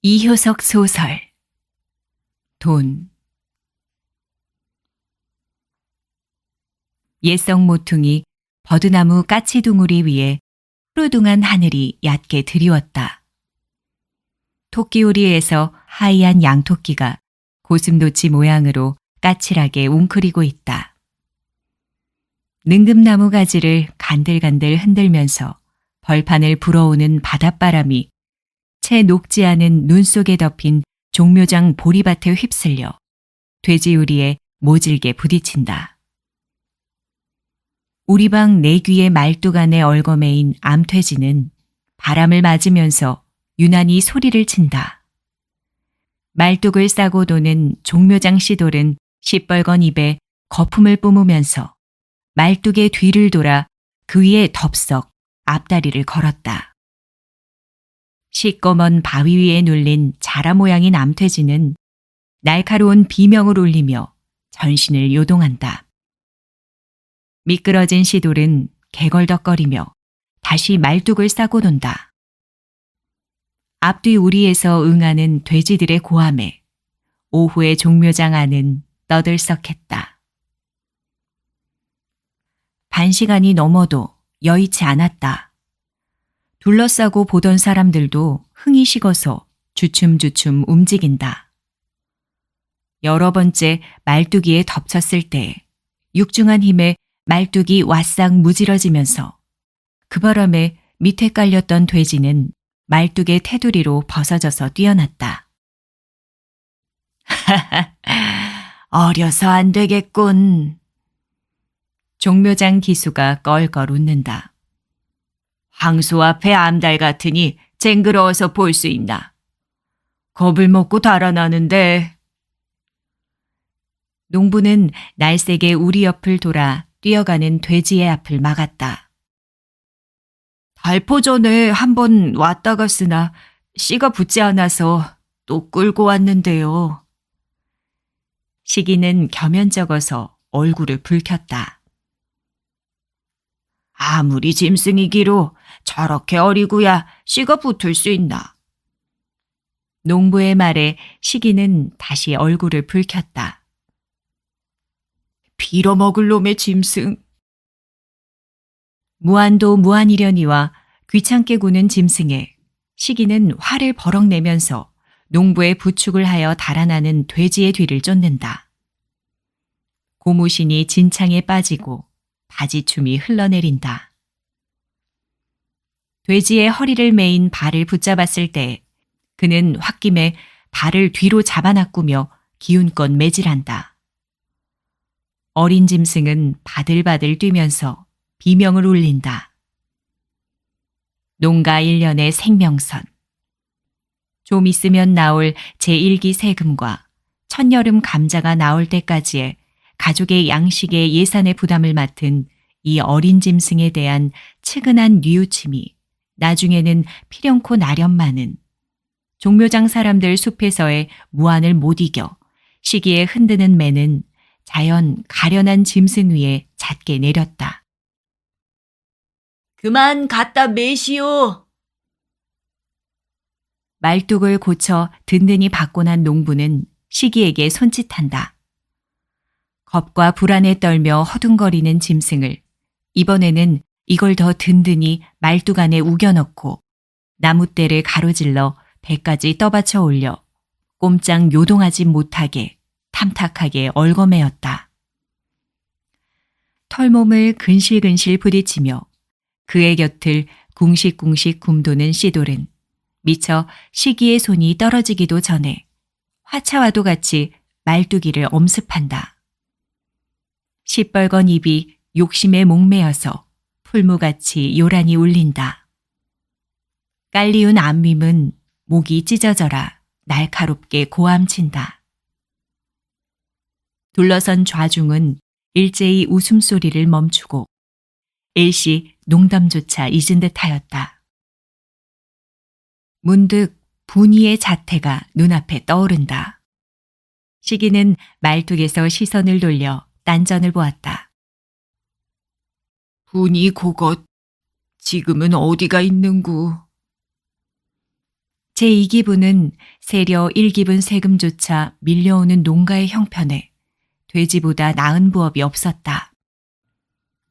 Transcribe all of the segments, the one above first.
이효석 소설 돈. 옛성 모퉁이 버드나무 까치둥우리 위에 푸르둥한 하늘이 얕게 드리웠다. 토끼우리에서 하얀 양토끼가 고슴도치 모양으로 까칠하게 웅크리고 있다. 능금나무 가지를 간들간들 흔들면서 벌판을 불어오는 바닷바람이 채 녹지 않은 눈 속에 덮인 종묘장 보리밭에 휩쓸려 돼지우리에 모질게 부딪힌다. 우리방 내귀의 말뚝 안에 얽어매인 암돼지는 바람을 맞으면서 유난히 소리를 친다. 말뚝을 싸고 도는 종묘장 씨돌은 시뻘건 입에 거품을 뿜으면서 말뚝의 뒤를 돌아 그 위에 덥석 앞다리를 걸었다. 시꺼먼 바위 위에 눌린 자라 모양인 암돼지는 날카로운 비명을 울리며 전신을 요동한다. 미끄러진 시돌은 개걸덕거리며 다시 말뚝을 싸고 돈다. 앞뒤 우리에서 응하는 돼지들의 고함에 오후의 종묘장 안은 떠들썩했다. 반시간이 넘어도 여의치 않았다. 둘러싸고 보던 사람들도 흥이 식어서 주춤주춤 움직인다. 여러 번째 말뚝이에 덮쳤을 때 육중한 힘에 말뚝이 와싹 무질어지면서 그 바람에 밑에 깔렸던 돼지는 말뚝의 테두리로 벗어져서 뛰어났다. 하하, 어려서 안 되겠군. 종묘장 기수가 껄껄 웃는다. 황소 앞에 암달 같으니 쟁그러워서 볼 수 있나. 겁을 먹고 달아나는데. 농부는 날쌔게 우리 옆을 돌아 뛰어가는 돼지의 앞을 막았다. 달포 전에 한번 왔다 갔으나 씨가 붙지 않아서 또 끌고 왔는데요. 시기는 겸연쩍어서 얼굴을 붉혔다. 아무리 짐승이기로 저렇게 어리고야 씨가 붙을 수 있나. 농부의 말에 시기는 다시 얼굴을 붉혔다. 빌어먹을 놈의 짐승. 무한도 무한이려니와 귀찮게 구는 짐승에 시기는 화를 버럭 내면서 농부의 부축을 하여 달아나는 돼지의 뒤를 쫓는다. 고무신이 진창에 빠지고 바지춤이 흘러내린다. 돼지의 허리를 메인 발을 붙잡았을 때 그는 홧김에 발을 뒤로 잡아놔꾸며 기운껏 매질한다. 어린 짐승은 바들바들 뛰면서 비명을 울린다. 농가 1년의 생명선. 좀 있으면 나올 제1기 세금과 첫여름 감자가 나올 때까지의 가족의 양식의 예산의 부담을 맡은 이 어린 짐승에 대한 측은한 뉘우침이 나중에는 필연코 나련마는 종묘장 사람들 숲에서의 무안을 못 이겨 시기에 흔드는 매는 자연 가련한 짐승 위에 잦게 내렸다. 그만 갖다 매시오. 말뚝을 고쳐 든든히 받고 난 농부는 시기에게 손짓한다. 겁과 불안에 떨며 허둥거리는 짐승을 이번에는 이걸 더 든든히 말뚝 안에 우겨넣고 나뭇대를 가로질러 배까지 떠받쳐 올려 꼼짝 요동하지 못하게 탐탁하게 얽어매었다. 털몸을 근실근실 부딪히며 그의 곁을 궁식궁식 굼도는 씨돌은 미처 시기의 손이 떨어지기도 전에 화차와도 같이 말뚝이를 엄습한다. 시뻘건 입이 욕심에 목매어서 풀무같이 요란히 울린다. 깔리운 앞밈은 목이 찢어져라 날카롭게 고함친다. 둘러선 좌중은 일제히 웃음소리를 멈추고 일시 농담조차 잊은 듯하였다. 문득 분이의 자태가 눈앞에 떠오른다. 시기는 말뚝에서 시선을 돌려 딴전을 보았다. 분이 고것 지금은 어디가 있는구. 제2기분은 세려 1기분 세금조차 밀려오는 농가의 형편에 돼지보다 나은 부업이 없었다.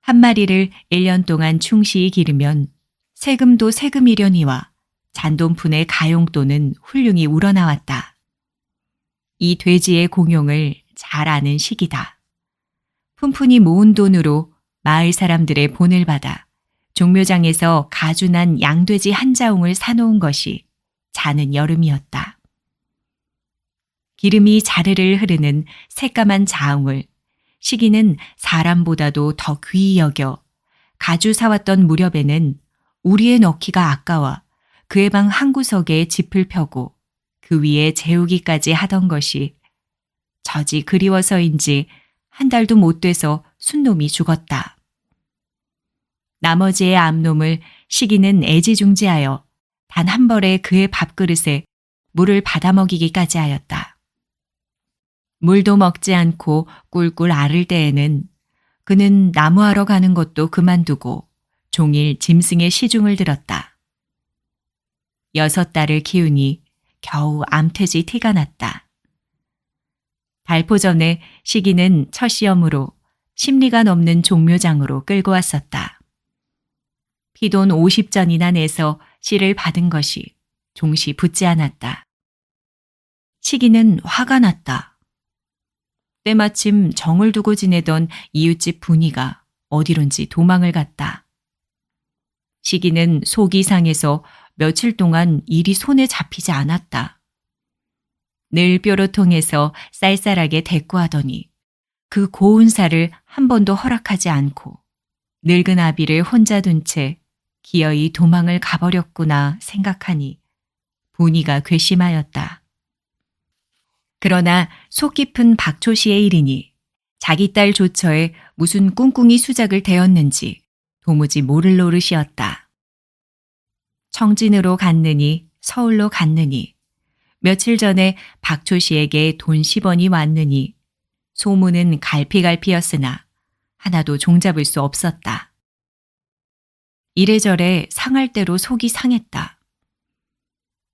한 마리를 1년 동안 충실히 기르면 세금도 세금이려니와 잔돈푼의 가용돈은 훌륭히 우러나왔다. 이 돼지의 공용을 잘 아는 시기다. 푼푼이 모은 돈으로 마을 사람들의 본을 받아 종묘장에서 가주난 양돼지 한 자웅을 사놓은 것이 자는 여름이었다. 기름이 자르르 흐르는 새까만 자웅을 시기는 사람보다도 더 귀히 여겨 가주 사왔던 무렵에는 우리에 넣기가 아까워 그의 방 한구석에 짚을 펴고 그 위에 재우기까지 하던 것이 저지 그리워서인지 한 달도 못 돼서 순놈이 죽었다. 나머지의 암놈을 시기는 애지중지하여 단 한 벌에 그의 밥그릇에 물을 받아먹이기까지 하였다. 물도 먹지 않고 꿀꿀 앓을 때에는 그는 나무하러 가는 것도 그만두고 종일 짐승의 시중을 들었다. 6달을 키우니 겨우 암퇴지 티가 났다. 발포 전에 시기는 첫 시험으로 심리가 넘는 종묘장으로 끌고 왔었다. 피돈 50전이나 내서 씨를 받은 것이 종시 붙지 않았다. 시기는 화가 났다. 때마침 정을 두고 지내던 이웃집 분이가 어디론지 도망을 갔다. 시기는 속이 상해서 며칠 동안 일이 손에 잡히지 않았다. 늘 뾰로통해서 쌀쌀하게 대꾸하더니 그 고운 살을 한 번도 허락하지 않고 늙은 아비를 혼자 둔 채 기어이 도망을 가버렸구나 생각하니 분이가 괘씸하였다. 그러나 속 깊은 박초 씨의 일이니 자기 딸 조처에 무슨 꿍꿍이 수작을 대었는지 도무지 모를 노릇이었다. 청진으로 갔느니 서울로 갔느니 며칠 전에 박초 씨에게 돈 10원이 왔느니 소문은 갈피갈피였으나 하나도 종잡을 수 없었다. 이래저래 상할 대로 속이 상했다.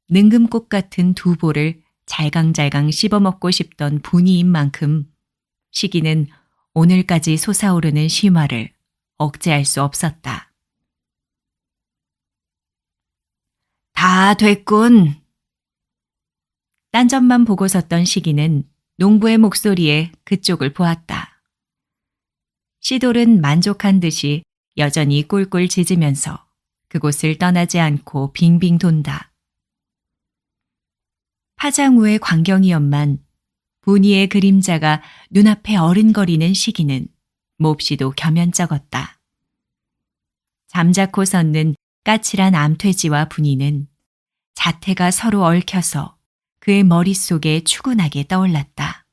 능금꽃 같은 두 볼을 잘강잘강 씹어먹고 싶던 분이인 만큼 시기는 오늘까지 솟아오르는 심화를 억제할 수 없었다. 다 됐군. 딴 점만 보고 섰던 시기는 농부의 목소리에 그쪽을 보았다. 시돌은 만족한 듯이 여전히 꿀꿀 짖으면서 그곳을 떠나지 않고 빙빙 돈다. 파장우의 광경이었만 분이의 그림자가 눈앞에 어른거리는 시기는 몹시도 겸연쩍었다. 잠자코 섰는 까칠한 암퇴지와 분이는 자태가 서로 얽혀서 그의 머릿속에 추근하게 떠올랐다.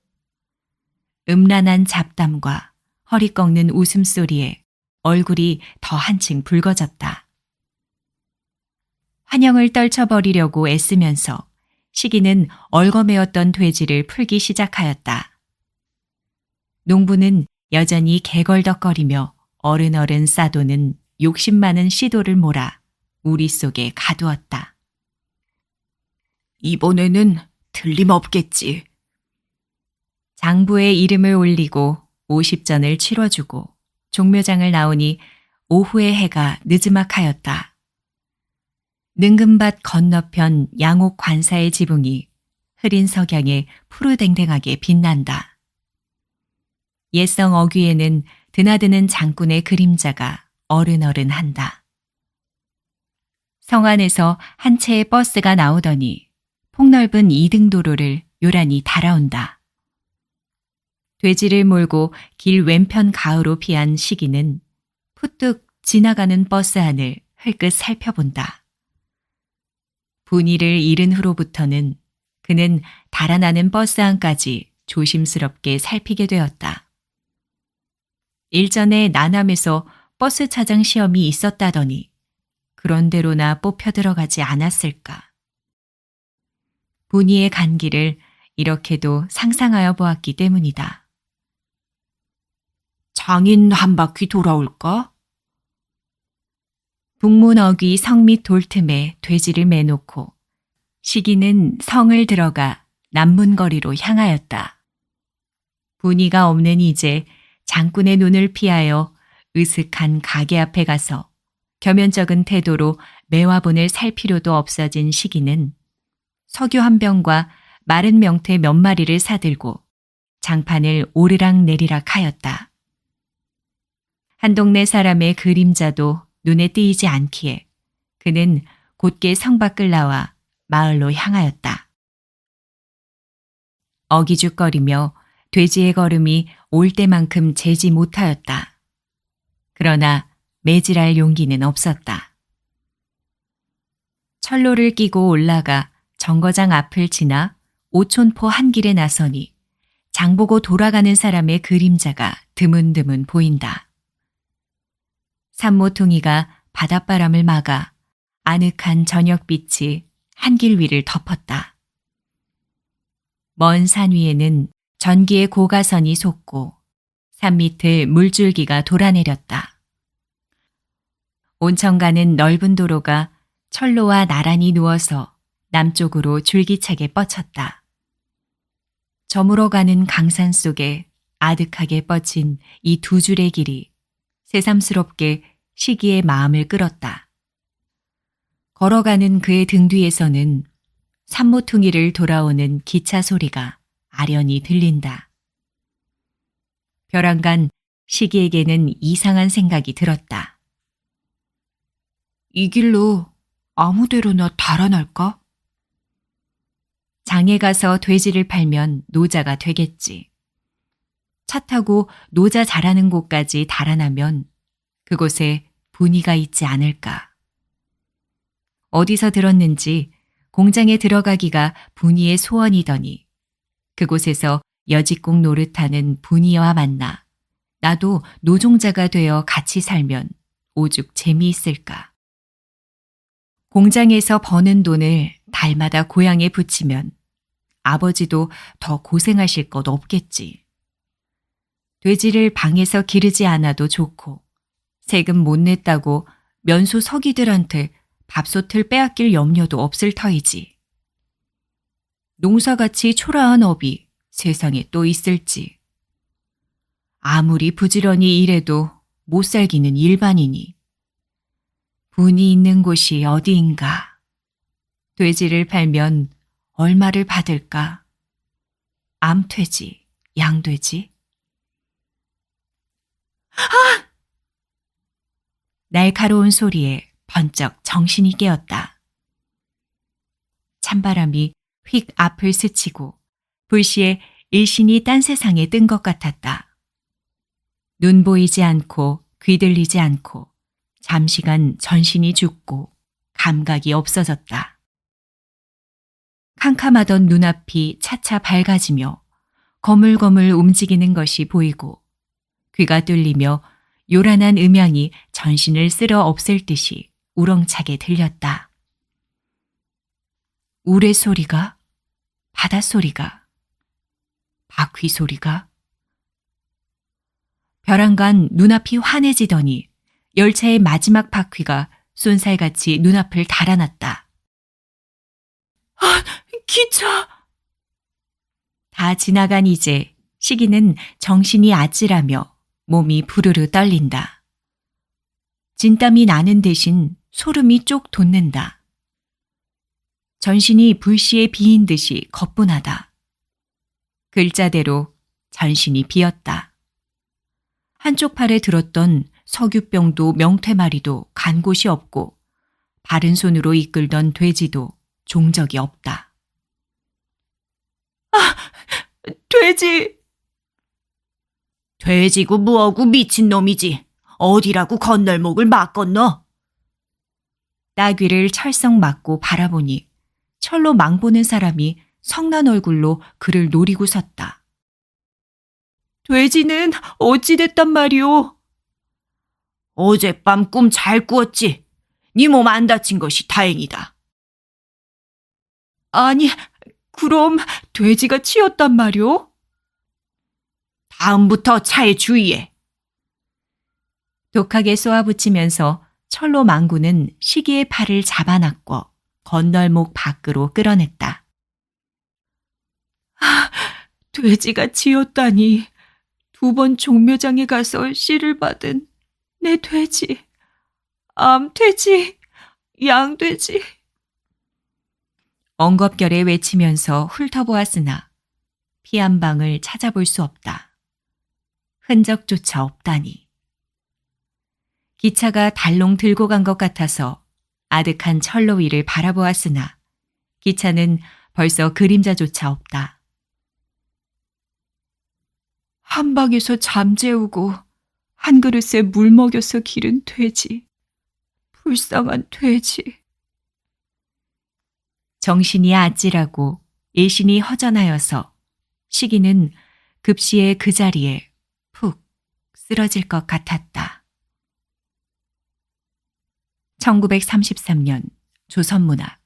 음란한 잡담과 허리 꺾는 웃음소리에 얼굴이 더 한층 붉어졌다. 환영을 떨쳐버리려고 애쓰면서 시기는 얼거매었던 돼지를 풀기 시작하였다. 농부는 여전히 개걸덕거리며 어른어른 싸도는 욕심 많은 시도를 몰아 우리 속에 가두었다. 이번에는 틀림없겠지. 장부의 이름을 올리고 50전을 치러주고 종묘장을 나오니 오후의 해가 느즈막하였다. 능금밭 건너편 양옥 관사의 지붕이 흐린 석양에 푸르댕댕하게 빛난다. 옛성 어귀에는 드나드는 장군의 그림자가 어른어른한다. 성 안에서 한 채의 버스가 나오더니 폭넓은 2등 도로를 요란히 달아온다. 돼지를 몰고 길 왼편 가으로 피한 시기는 푸뚝 지나가는 버스 안을 흘끗 살펴본다. 분이를 잃은 후로부터는 그는 달아나는 버스 안까지 조심스럽게 살피게 되었다. 일전에 나남에서 버스 차장 시험이 있었다더니 그런 대로나 뽑혀 들어가지 않았을까. 분이의 간기를 이렇게도 상상하여 보았기 때문이다. 장인 한 바퀴 돌아올까? 북문 어귀 성 밑 돌틈에 돼지를 매놓고 시기는 성을 들어가 남문거리로 향하였다. 분이가 없는 이제 장군의 눈을 피하여 으슥한 가게 앞에 가서 겸연쩍은 태도로 매화분을 살 필요도 없어진 시기는 석유 한 병과 마른 명태 몇 마리를 사들고 장판을 오르락 내리락 하였다. 한 동네 사람의 그림자도 눈에 띄지 않기에 그는 곧게 성 밖을 나와 마을로 향하였다. 어기죽거리며 돼지의 걸음이 올 때만큼 재지 못하였다. 그러나 매질할 용기는 없었다. 철로를 끼고 올라가 정거장 앞을 지나 오촌포 한 길에 나서니 장보고 돌아가는 사람의 그림자가 드문드문 보인다. 산모퉁이가 바닷바람을 막아 아늑한 저녁빛이 한길 위를 덮었다. 먼 산 위에는 전기의 고가선이 솟고 산 밑을 물줄기가 돌아내렸다. 온천 가는 넓은 도로가 철로와 나란히 누워서 남쪽으로 줄기차게 뻗쳤다. 저물어 가는 강산 속에 아득하게 뻗친 이 두 줄의 길이 새삼스럽게 시기의 마음을 끌었다. 걸어가는 그의 등 뒤에서는 산모퉁이를 돌아오는 기차 소리가 아련히 들린다. 벼랑간 시기에게는 이상한 생각이 들었다. 이 길로 아무데로나 달아날까? 장에 가서 돼지를 팔면 노자가 되겠지. 차 타고 노자 자라는 곳까지 달아나면 그곳에 분이가 있지 않을까. 어디서 들었는지 공장에 들어가기가 분이의 소원이더니 그곳에서 여직공 노릇하는 분이와 만나 나도 노종자가 되어 같이 살면 오죽 재미있을까. 공장에서 버는 돈을 달마다 고향에 붙이면 아버지도 더 고생하실 것 없겠지. 돼지를 방에서 기르지 않아도 좋고 세금 못 냈다고 면수 서기들한테 밥솥을 빼앗길 염려도 없을 터이지. 농사같이 초라한 업이 세상에 또 있을지. 아무리 부지런히 일해도 못 살기는 일반이니. 분이 있는 곳이 어디인가. 돼지를 팔면 얼마를 받을까? 암돼지, 양돼지? 아! 날카로운 소리에 번쩍 정신이 깨었다. 찬바람이 휙 앞을 스치고 불시에 일신이 딴 세상에 뜬 것 같았다. 눈 보이지 않고 귀 들리지 않고 잠시간 전신이 죽고 감각이 없어졌다. 캄캄하던 눈앞이 차차 밝아지며 거물거물 움직이는 것이 보이고 귀가 뚫리며 요란한 음향이 전신을 쓸어 없앨 듯이 우렁차게 들렸다. 우레 소리가, 바닷소리가, 바퀴 소리가. 벼랑간 눈앞이 환해지더니 열차의 마지막 바퀴가 쏜살같이 눈앞을 달아났다. 아, 기차! 다 지나간 이제 시기는 정신이 아찔하며 몸이 부르르 떨린다. 진땀이 나는 대신 소름이 쪽 돋는다. 전신이 불시에 비인 듯이 거뿐하다. 글자대로 전신이 비었다. 한쪽 팔에 들었던 석유병도 명태마리도 간 곳이 없고 바른 손으로 이끌던 돼지도 종적이 없다. 아, 돼지! 돼지고 뭐하고 미친놈이지. 어디라고 건널목을 막 건너? 따귀를 철썩 맞고 바라보니 철로 망보는 사람이 성난 얼굴로 그를 노리고 섰다. 돼지는 어찌 됐단 말이오? 어젯밤 꿈 잘 꾸었지. 네 몸 안 다친 것이 다행이다. 아니, 그럼 돼지가 치였단 말이오? 다음부터 차에 주의해. 독하게 쏘아붙이면서 철로 망구는 시기의 팔을 잡아놨고 건널목 밖으로 끌어냈다. 아, 돼지가 지었다니. 2번 종묘장에 가서 씨를 받은 내 돼지. 암돼지, 양돼지. 엉겁결에 외치면서 훑어보았으나 피 한 방을 찾아볼 수 없다. 흔적조차 없다니. 기차가 달롱 들고 간 것 같아서 아득한 철로 위를 바라보았으나 기차는 벌써 그림자조차 없다. 한방에서 잠재우고 한 그릇에 물 먹여서 기른 돼지. 불쌍한 돼지. 정신이 아찔하고 일신이 허전하여서 시기는 급시에 그 자리에 푹 쓰러질 것 같았다. 1933년 조선문학